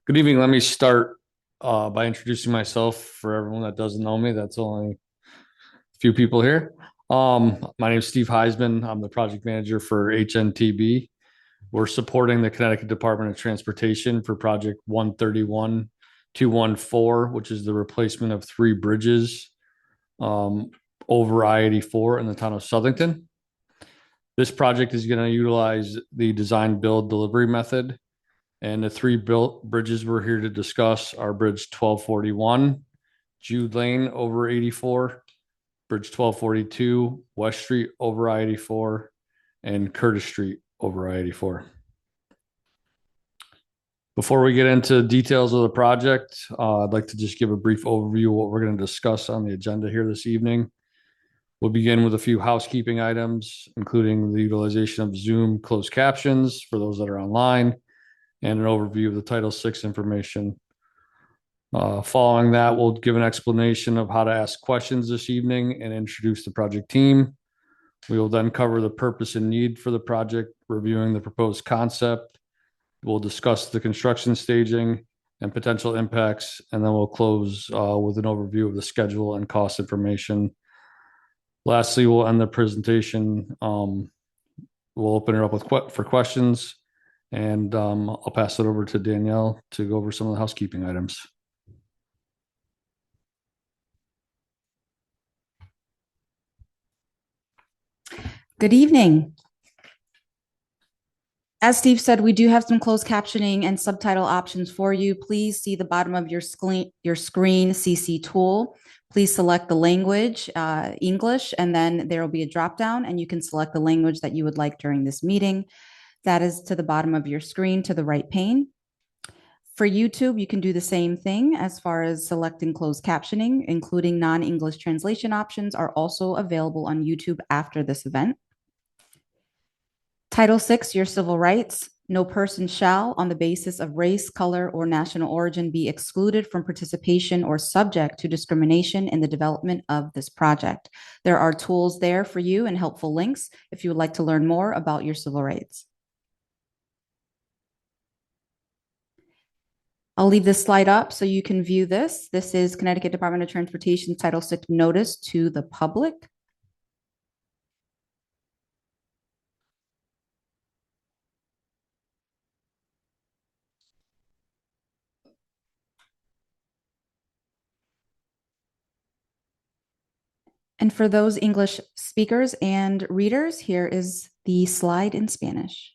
Good evening. Let me start by introducing myself for everyone that doesn't know me. That's only a few people here. My name is Steve Heisman. I'm the project manager for HNTB. We're supporting the Connecticut Department of Transportation for Project 131214, which is the replacement of three bridges um, over I-84 in the town of Southington. This project is going to utilize the design, build, delivery method. And the three built bridges we're here to discuss are Bridge 1241, Jude Lane over 84, Bridge 1242, West Street over I-84, and Curtis Street over I-84. Before we get into details of the project, I'd like to just give a brief overview of what we're going to discuss on the agenda here this evening. We'll begin with a few housekeeping items, including the utilization of Zoom closed captions for those that are online, and an overview of the Title VI information. Following that, we'll give an explanation of how to ask questions this evening and introduce the project team. We will then cover the purpose and need for the project, reviewing the proposed concept. We'll discuss the construction staging and potential impacts, and then we'll close with an overview of the schedule and cost information. Lastly, we'll end the presentation. We'll open it up for questions, and I'll pass it over to Danielle to go over some of the housekeeping items. Good evening. As Steve said, we do have some closed captioning and subtitle options for you. Please see the bottom of your screen CC tool. Please select the language, English, and then there will be a drop down and you can select the language that you would like during this meeting. That is to the bottom of your screen to the right pane. For YouTube, you can do the same thing as far as selecting closed captioning, including non-English translation options are also available on YouTube after this event. Title VI, your civil rights. No person shall, on the basis of race, color, or national origin, be excluded from participation or subject to discrimination in the development of this project. There are tools there for you and helpful links if you would like to learn more about your civil rights. I'll leave this slide up so you can view this. This is Connecticut Department of Transportation Title VI notice to the public. And for those English speakers and readers, here is the slide in Spanish.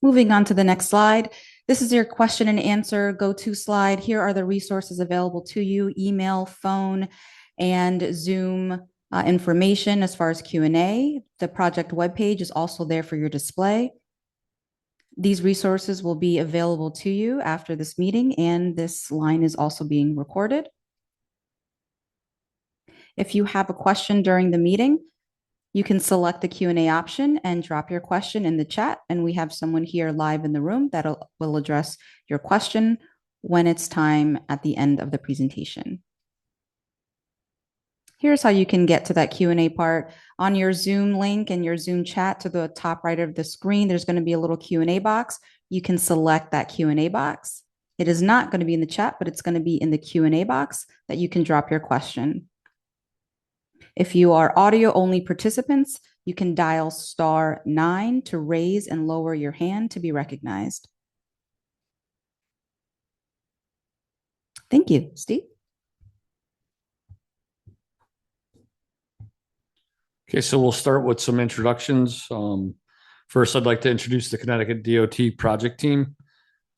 Moving on to the next slide. This is your question and answer go-to slide. Here are the resources available to you: email, phone, and Zoom information as far as Q&A. The project webpage is also there for your display. These resources will be available to you after this meeting, and this line is also being recorded. If you have a question during the meeting, you can select the Q&A option and drop your question in the chat, and we have someone here live in the room that will address your question when it's time at the end of the presentation. Here's how you can get to that Q&A part. On your Zoom link and your Zoom chat to the top right of the screen, there's going to be a little Q&A box. You can select that Q&A box. It is not going to be in the chat, but it's going to be in the Q&A box that you can drop your question. If you are audio-only participants, you can dial *9 to raise and lower your hand to be recognized. Thank you. Steve? Okay, so we'll start with some introductions. First, I'd like to introduce the Connecticut DOT project team.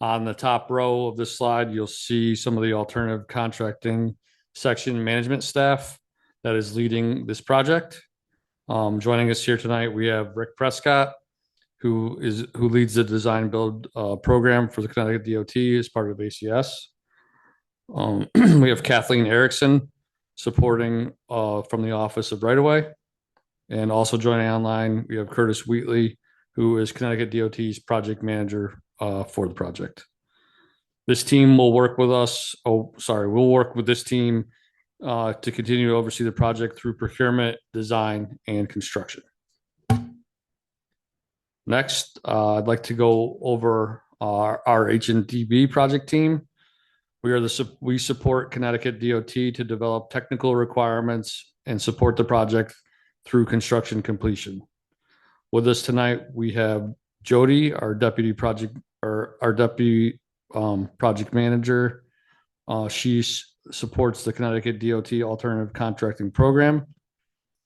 On the top row of this slide, you'll see some of the alternative contracting section management staff that is leading this project. Joining us here tonight, we have Rick Prescott, who leads the design build program for the Connecticut DOT as part of ACS. We have Kathleen Erickson supporting from the Office of Right-of-Way. And also joining online, we have Curtis Wheatley, who is Connecticut DOT's project manager for the project. This team will work with us. We'll work with this team to continue to oversee the project through procurement, design, and construction. Next, I'd like to go over our HNTB project team. We support Connecticut DOT to develop technical requirements and support the project through construction completion. With us tonight, we have Jody, our deputy project manager. She supports the Connecticut DOT Alternative Contracting Program.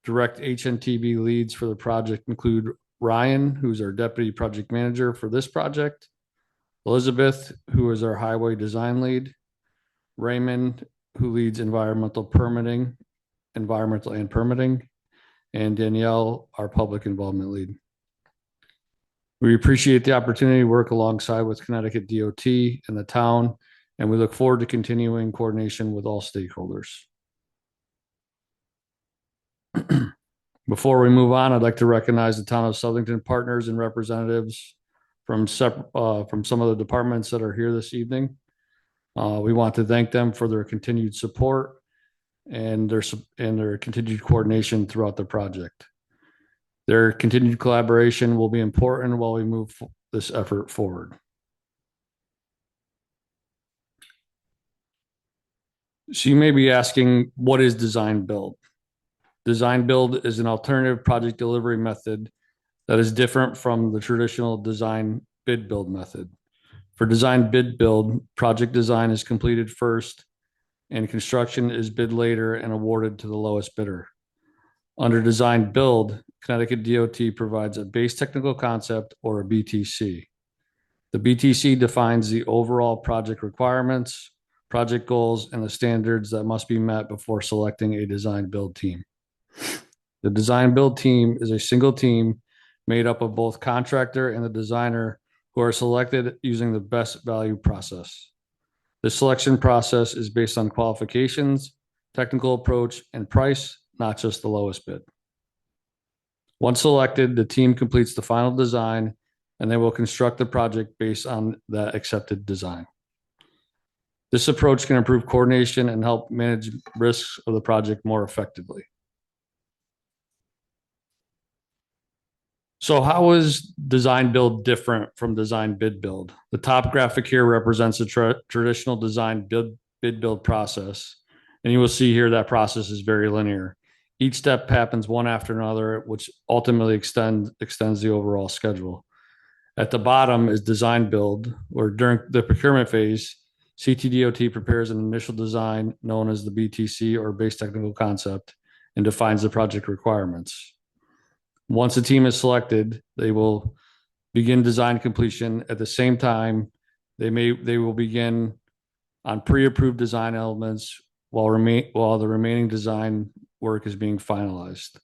Direct HNTB leads for the project include Ryan, who's our deputy project manager for this project, Elizabeth, who is our highway design lead, Raymond, who leads environmental and permitting, and Danielle, our public involvement lead. We appreciate the opportunity to work alongside with Connecticut DOT and the town, and we look forward to continuing coordination with all stakeholders. Before we move on, I'd like to recognize the town of Southington partners and representatives from some of the departments that are here this evening. We want to thank them for their continued support and their continued coordination throughout the project. Their continued collaboration will be important while we move this effort forward. So you may be asking, what is design build? Design build is an alternative project delivery method that is different from the traditional design bid build method. For design bid build, project design is completed first and construction is bid later and awarded to the lowest bidder. Under design build, Connecticut DOT provides a base technical concept, or a BTC. The BTC defines the overall project requirements, project goals, and the standards that must be met before selecting a design build team. The design build team is a single team made up of both contractor and the designer, who are selected using the best value process. The selection process is based on qualifications, technical approach, and price, not just the lowest bid. Once selected, the team completes the final design and they will construct the project based on that accepted design. This approach can improve coordination and help manage risks of the project more effectively. So how is design build different from design bid build? The top graphic here represents a traditional design bid build process. And you will see here that process is very linear. Each step happens one after another, which ultimately extends the overall schedule. At the bottom is design build, where during the procurement phase, CTDOT prepares an initial design known as the BTC, or base technical concept, and defines the project requirements. Once a team is selected, they will begin design completion. At the same time, they will begin on pre-approved design elements while the remaining design work is being finalized.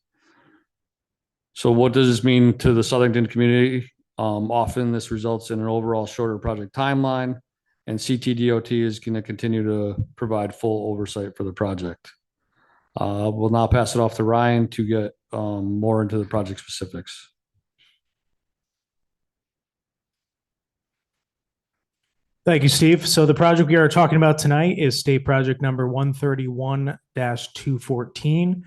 So what does this mean to the Southington community? Often this results in an overall shorter project timeline, and CTDOT is going to continue to provide full oversight for the project. We'll now pass it off to Ryan to get more into the project specifics. Thank you, Steve. So the project we are talking about tonight is state project number 131-214.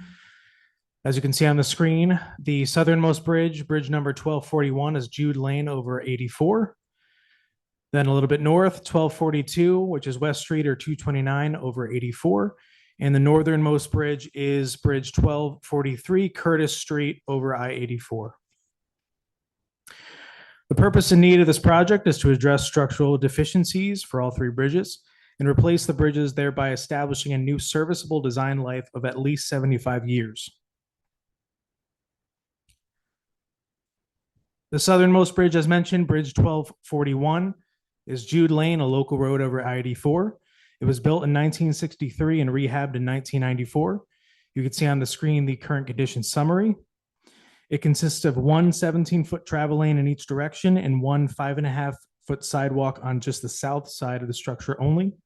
As you can see on the screen, the southernmost bridge number 1241, is Jude Lane over 84. Then a little bit north, 1242, which is West Street or 229 over 84. And the northernmost bridge is bridge 1243, Curtis Street over I-84. The purpose and need of this project is to address structural deficiencies for all three bridges and replace the bridges, thereby establishing a new serviceable design life of at least 75 years. The southernmost bridge, as mentioned, bridge 1241, is Jude Lane, a local road over I-84. It was built in 1963 and rehabbed in 1994. You can see on the screen the current condition summary. It consists of one 17-foot travel lane in each direction and one 5.5-foot sidewalk on just the south side of the structure only.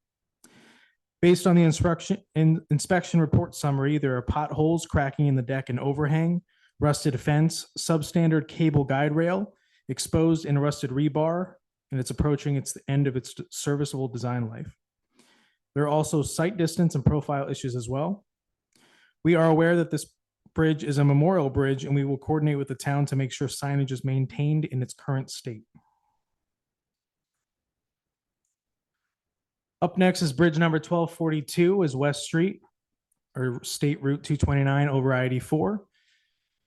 Based on the inspection report summary, there are potholes cracking in the deck and overhang, rusted fence, substandard cable guide rail, exposed and rusted rebar, and it's approaching the end of its serviceable design life. There are also site distance and profile issues as well. We are aware that this bridge is a memorial bridge, and we will coordinate with the town to make sure signage is maintained in its current state. Up next is bridge number 1242 is West Street, or State Route 229 over I-84.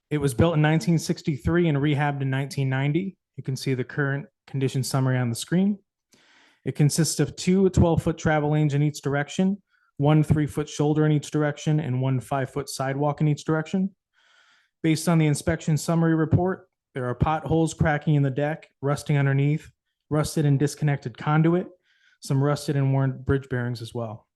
It was built in 1963 and rehabbed in 1990. You can see the current condition summary on the screen. It consists of two 12-foot travel lanes in each direction, one 3-foot shoulder in each direction, and one 5-foot sidewalk in each direction. Based on the inspection summary report, there are potholes cracking in the deck, rusting underneath, rusted and disconnected conduit, some rusted and worn bridge bearings as well.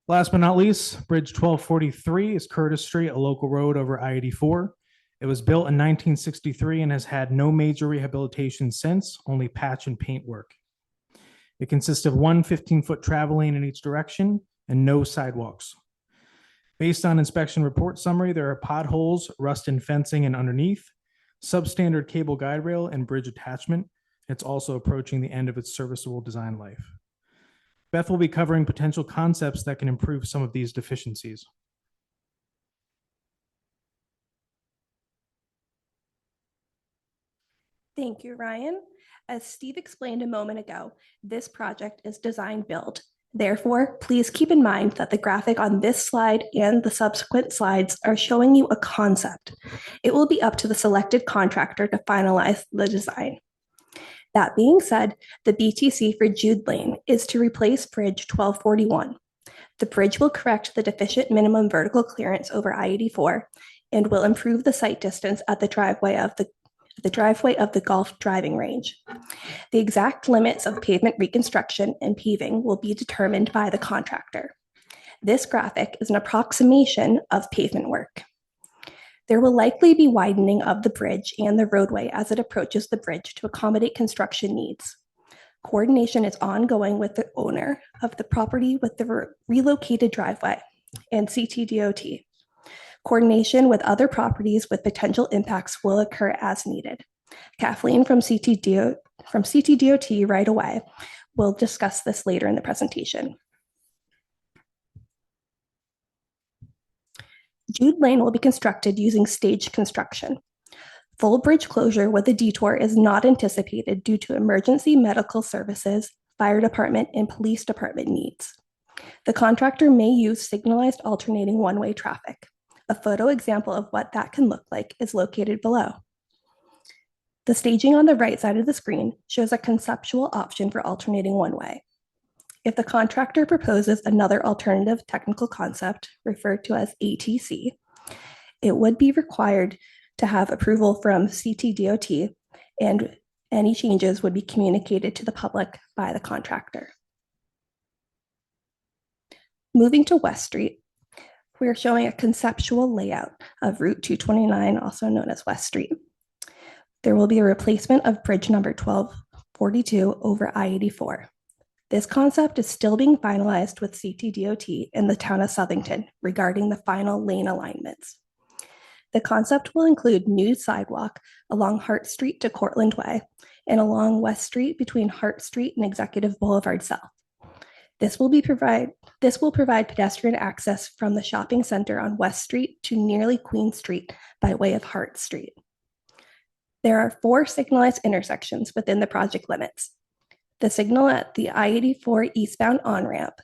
Last but not least, Bridge 1243 is Curtis Street, a local road over I-84. It was built in 1963 and has had no major rehabilitation since, only patch and paint work. It consists of one 15-foot travel lane in each direction and no sidewalks. Based on inspection report summary, there are potholes, rust in fencing and underneath, substandard cable guide rail and bridge attachment. It's also approaching the end of its serviceable design life. Beth will be covering potential concepts that can improve some of these deficiencies. Thank you, Ryan. As Steve explained a moment ago, this project is design build. Therefore, please keep in mind that the graphic on this slide and the subsequent slides are showing you a concept. It will be up to the selected contractor to finalize the design. That being said, the BTC for Jude Lane is to replace Bridge 1241. The bridge will correct the deficient minimum vertical clearance over I-84 and will improve the sight distance at the driveway of the golf driving range. The exact limits of pavement reconstruction and paving will be determined by the contractor. This graphic is an approximation of pavement work. There will likely be widening of the bridge and the roadway as it approaches the bridge to accommodate construction needs. Coordination is ongoing with the owner of the property with the relocated driveway and CTDOT. Coordination with other properties with potential impacts will occur as needed. Kathleen from CTDOT right away will discuss this later in the presentation. Jude Lane will be constructed using staged construction. Full bridge closure with a detour is not anticipated due to emergency medical services, fire department, and police department needs. The contractor may use signalized alternating one-way traffic. A photo example of what that can look like is located below. The staging on the right side of the screen shows a conceptual option for alternating one-way. If the contractor proposes another alternative technical concept, referred to as ATC, it would be required to have approval from CTDOT, and any changes would be communicated to the public by the contractor. Moving to West Street, we're showing a conceptual layout of Route 229, also known as West Street. There will be a replacement of bridge number 1242 over I-84. This concept is still being finalized with CTDOT in the town of Southington regarding the final lane alignments. The concept will include new sidewalk along Hart Street to Cortland Way and along West Street between Hart Street and Executive Boulevard South. This will provide pedestrian access from the shopping center on West Street to nearly Queen Street by way of Hart Street. There are 4 signalized intersections within the project limits. The signal at the I-84 eastbound on-ramp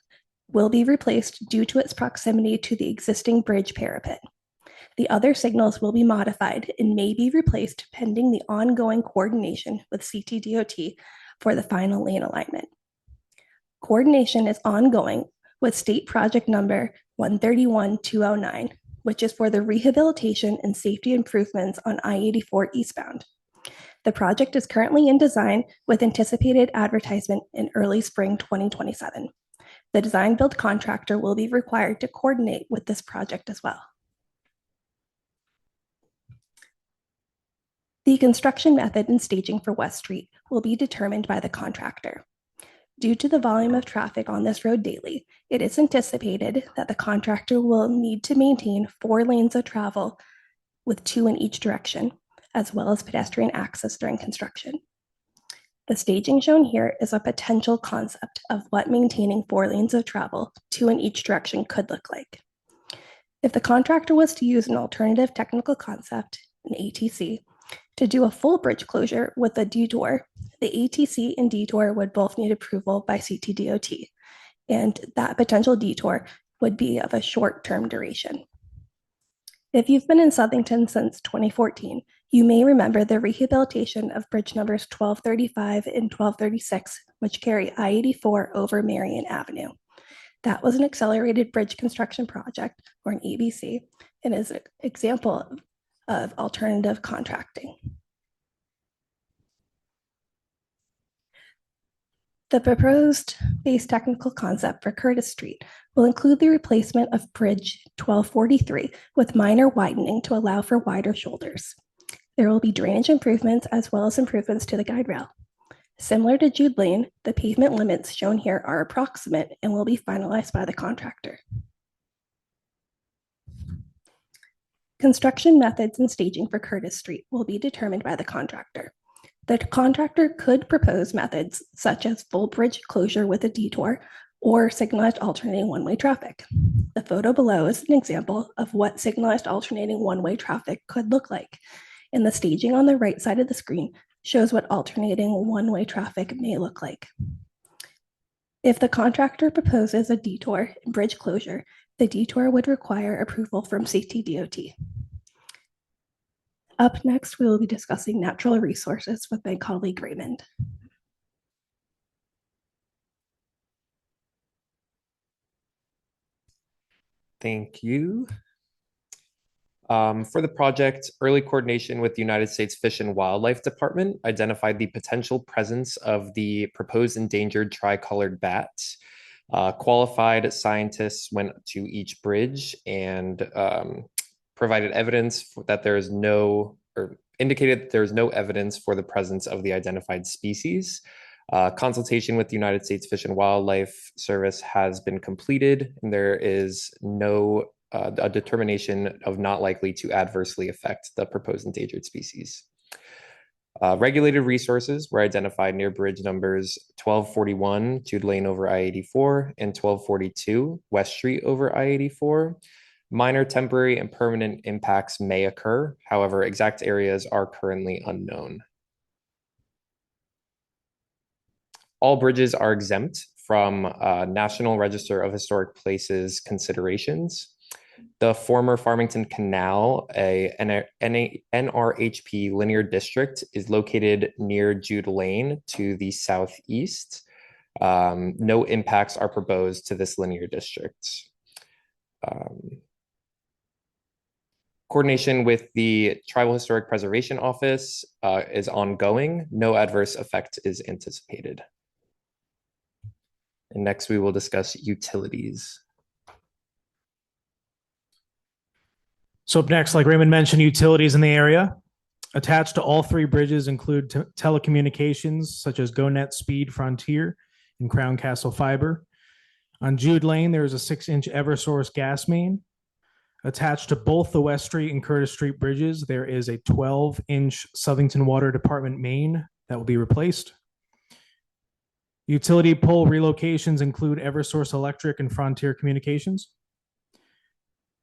will be replaced due to its proximity to the existing bridge parapet. The other signals will be modified and may be replaced pending the ongoing coordination with CTDOT for the final lane alignment. Coordination is ongoing with state project number 131209, which is for the rehabilitation and safety improvements on I-84 eastbound. The project is currently in design with anticipated advertisement in early spring 2027. The design build contractor will be required to coordinate with this project as well. The construction method and staging for West Street will be determined by the contractor. Due to the volume of traffic on this road daily, it is anticipated that the contractor will need to maintain 4 lanes of travel with 2 in each direction, as well as pedestrian access during construction. The staging shown here is a potential concept of what maintaining 4 lanes of travel, 2 in each direction, could look like. If the contractor was to use an alternative technical concept, an ATC, to do a full bridge closure with a detour, the ATC and detour would both need approval by CTDOT, and that potential detour would be of a short-term duration. If you've been in Southington since 2014, you may remember the rehabilitation of bridge numbers 1235 and 1236, which carry I-84 over Marion Avenue. That was an accelerated bridge construction project, or an ABC, and is an example of alternative contracting. The proposed base technical concept for Curtis Street will include the replacement of Bridge 1243 with minor widening to allow for wider shoulders. There will be drainage improvements as well as improvements to the guide rail. Similar to Jude Lane, the pavement limits shown here are approximate and will be finalized by the contractor. Construction methods and staging for Curtis Street will be determined by the contractor. The contractor could propose methods such as full bridge closure with a detour or signalized alternating one-way traffic. The photo below is an example of what signalized alternating one-way traffic could look like, and the staging on the right side of the screen shows what alternating one-way traffic may look like. If the contractor proposes a detour and bridge closure, the detour would require approval from CTDOT. Up next, we will be discussing natural resources with my colleague Raymond. Thank you. For the project, early coordination with the United States Fish and Wildlife Department identified the potential presence of the proposed endangered tricolored bat. Qualified scientists went to each bridge and provided evidence that there is no, or indicated that there is no evidence for the presence of the identified species. Consultation with the United States Fish and Wildlife Service has been completed, and there is no a determination of not likely to adversely affect the proposed endangered species. Regulated resources were identified near bridge numbers 1241 Jude Lane over I-84 and 1242 West Street over I-84. Minor temporary and permanent impacts may occur. However, exact areas are currently unknown. All bridges are exempt from National Register of Historic Places considerations. The former Farmington Canal, a NRHP linear district, is located near Jude Lane to the southeast. No impacts are proposed to this linear district. Coordination with the Tribal Historic Preservation Office is ongoing. No adverse effect is anticipated. And next we will discuss utilities. So up next, like Raymond mentioned, utilities in the area. Attached to all 3 bridges include telecommunications such as GoNet, Speed, Frontier, and Crown Castle Fiber. On Jude Lane, there is a 6-inch Eversource gas main. Attached to both the West Street and Curtis Street bridges, there is a 12-inch Southington Water Department main that will be replaced. Utility pole relocations include Eversource Electric and Frontier Communications.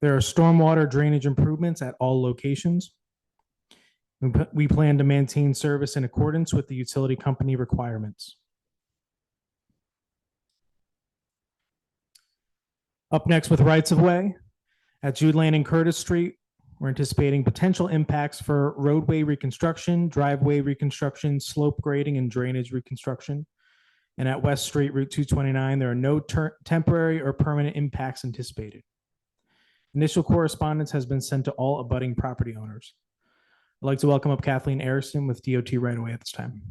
There are stormwater drainage improvements at all locations. We plan to maintain service in accordance with the utility company requirements. Up next with rights of way. At Jude Lane and Curtis Street, we're anticipating potential impacts for roadway reconstruction, driveway reconstruction, slope grading, and drainage reconstruction. And at West Street, Route 229, there are no temporary or permanent impacts anticipated. Initial correspondence has been sent to all abutting property owners. I'd like to welcome up Kathleen Erickson with DOT right away at this time.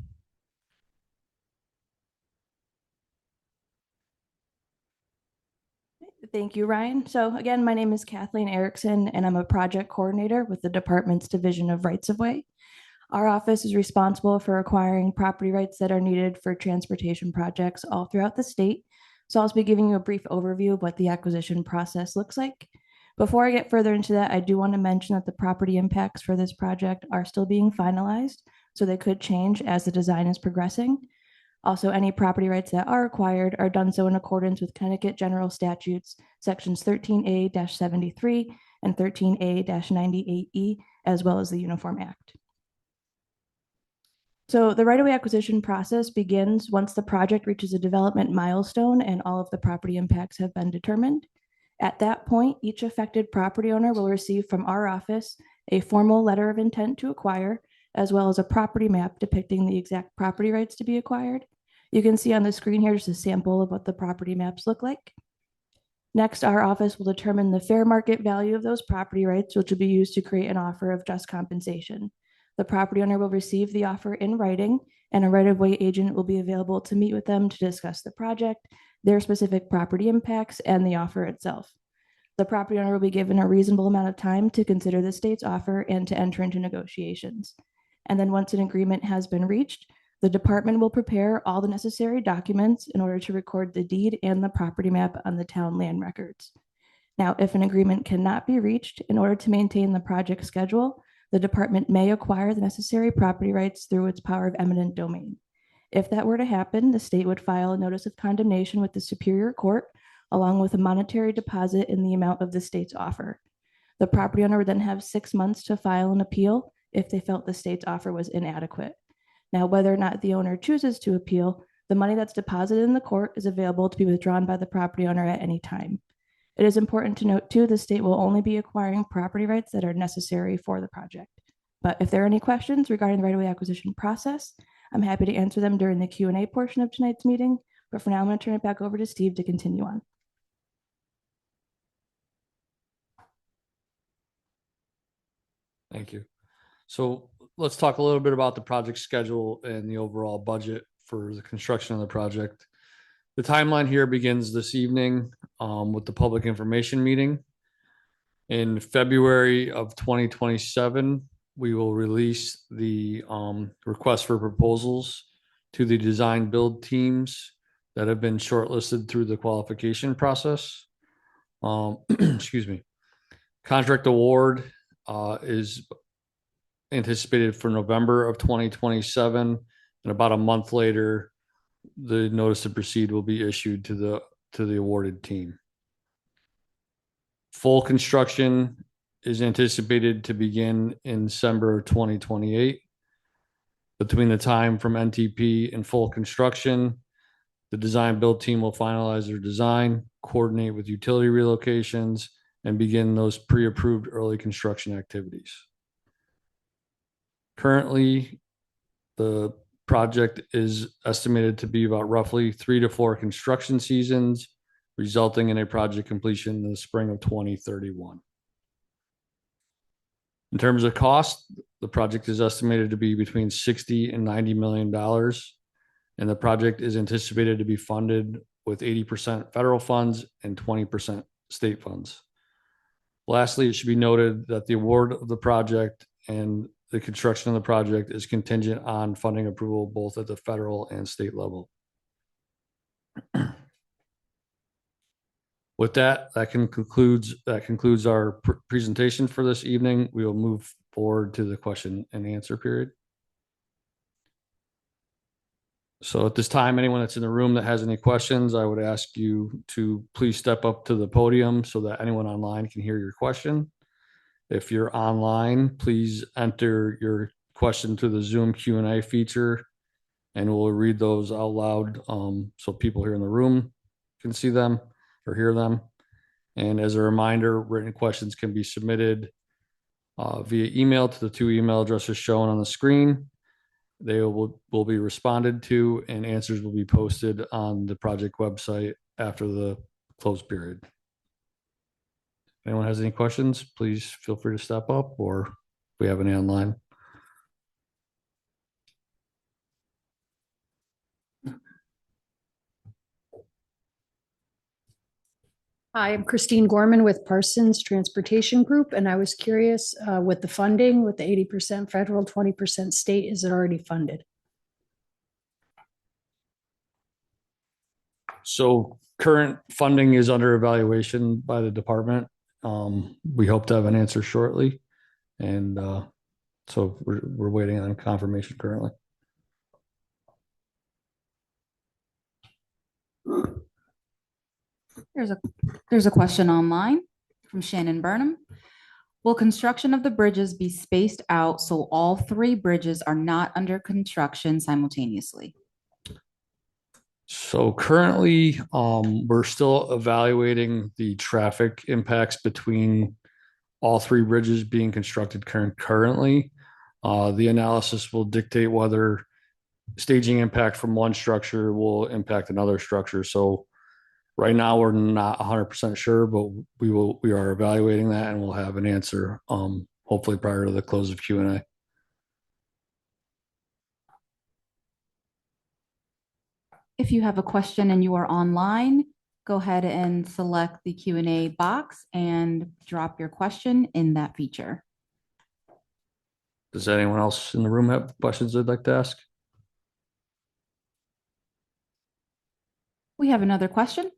Thank you, Ryan. So again, my name is Kathleen Erickson, and I'm a project coordinator with the department's Division of Rights of Way. Our office is responsible for acquiring property rights that are needed for transportation projects all throughout the state. So I'll be giving you a brief overview of what the acquisition process looks like. Before I get further into that, I do want to mention that the property impacts for this project are still being finalized. so they could change as the design is progressing. Also, any property rights that are acquired are done so in accordance with Connecticut General Statutes, Sections 13A-73 and 13A-98E, as well as the Uniform Act. So the right-of-way acquisition process begins once the project reaches a development milestone and all of the property impacts have been determined. At that point, each affected property owner will receive from our office a formal letter of intent to acquire, as well as a property map depicting the exact property rights to be acquired. You can see on the screen here just a sample of what the property maps look like. Next, our office will determine the fair market value of those property rights, which will be used to create an offer of just compensation. The property owner will receive the offer in writing, and a right-of-way agent will be available to meet with them to discuss the project, their specific property impacts, and the offer itself. The property owner will be given a reasonable amount of time to consider the state's offer and to enter into negotiations. And then once an agreement has been reached, the department will prepare all the necessary documents in order to record the deed and the property map on the town land records. Now, if an agreement cannot be reached, in order to maintain the project schedule, the department may acquire the necessary property rights through its power of eminent domain. If that were to happen, the state would file a notice of condemnation with the Superior Court, along with a monetary deposit in the amount of the state's offer. The property owner would then have 6 months to file an appeal if they felt the state's offer was inadequate. Now, whether or not the owner chooses to appeal, the money that's deposited in the court is available to be withdrawn by the property owner at any time. It is important to note, too, the state will only be acquiring property rights that are necessary for the project. But if there are any questions regarding the right-of-way acquisition process, I'm happy to answer them during the Q&A portion of tonight's meeting. But for now, I'm going to turn it back over to Steve to continue on. Thank you. So let's talk a little bit about the project schedule and the overall budget for the construction of the project. The timeline here begins this evening with the public information meeting. In February of 2027, we will release the request for proposals to the design build teams that have been shortlisted through the qualification process. Excuse me. Contract award is anticipated for November of 2027, and about a month later, the notice to proceed will be issued to the awarded team. Full construction is anticipated to begin in December of 2028. Between the time from NTP and full construction, the design build team will finalize their design, coordinate with utility relocations, and begin those pre-approved early construction activities. Currently, the project is estimated to be about roughly 3 to 4 construction seasons, resulting in a project completion in the spring of 2031. In terms of cost, the project is estimated to be between $60 and $90 million, and the project is anticipated to be funded with 80% federal funds and 20% state funds. Lastly, it should be noted that the award of the project and the construction of the project is contingent on funding approval both at the federal and state level. With that, that concludes our presentation for this evening. We will move forward to the question and answer period. So at this time, anyone that's in the room that has any questions, I would ask you to please step up to the podium so that anyone online can hear your question. If you're online, please enter your question to the Zoom Q&A feature, and we'll read those out loud so people here in the room can see them or hear them. And as a reminder, written questions can be submitted via email to the 2 email addresses shown on the screen. They will be responded to, and answers will be posted on the project website after the close period. If anyone has any questions, please feel free to step up, or if we have any online. Hi, I'm Christine Gorman with Parsons Transportation Group, and I was curious with the funding, with the 80% federal, 20% state, is it already funded? So current funding is under evaluation by the department. We hope to have an answer shortly, and So we're waiting on confirmation currently. There's a question online from Shannon Burnham. Will construction of the bridges be spaced out so all three bridges are not under construction simultaneously? So currently, we're still evaluating the traffic impacts between all three bridges being constructed currently. The analysis will dictate whether staging impact from one structure will impact another structure. So right now, we're not 100% sure, but we are evaluating that, and we'll have an answer hopefully prior to the close of Q&A. If you have a question and you are online, go ahead and select the Q&A box and drop your question in that feature. Does anyone else in the room have questions they'd like to ask? We have another question.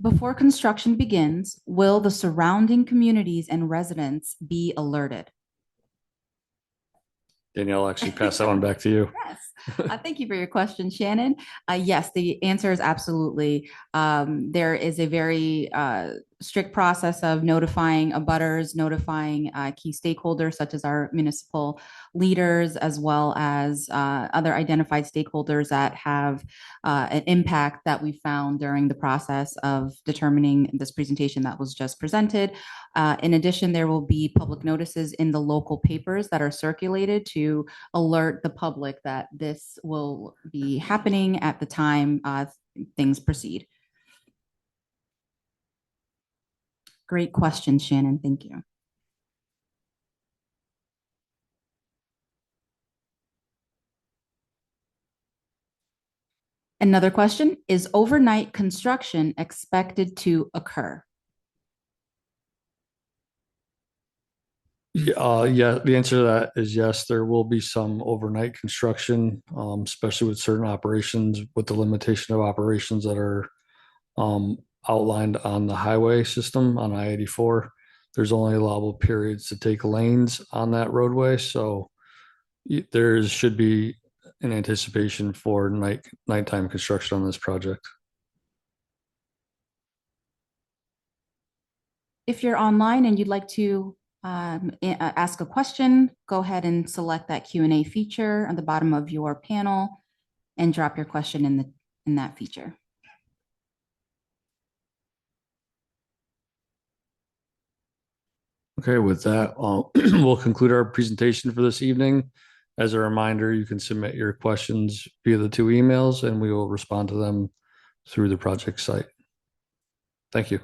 Before construction begins, will the surrounding communities and residents be alerted? Danielle, I'll actually pass that one back to you. Yes. Thank you for your question, Shannon. Yes, the answer is absolutely. There is a very strict process of notifying abutters, notifying key stakeholders such as our municipal leaders, as well as other identified stakeholders that have an impact that we found during the process of determining this presentation that was just presented. In addition, there will be public notices in the local papers that are circulated to alert the public that this will be happening at the time things proceed. Great question, Shannon. Thank you. Another question, is overnight construction expected to occur? Yeah, the answer to that is yes. There will be some overnight construction, especially with certain operations, with the limitation of operations that are outlined on the highway system on I-84. There's only allowable periods to take lanes on that roadway, so there should be an anticipation for nighttime construction on this project. If you're online and you'd like to ask a question, go ahead and select that Q&A feature on the bottom of your panel and drop your question in that feature. Okay, with that, we'll conclude our presentation for this evening. As a reminder, you can submit your questions via the 2 emails, and we will respond to them through the project site. Thank you.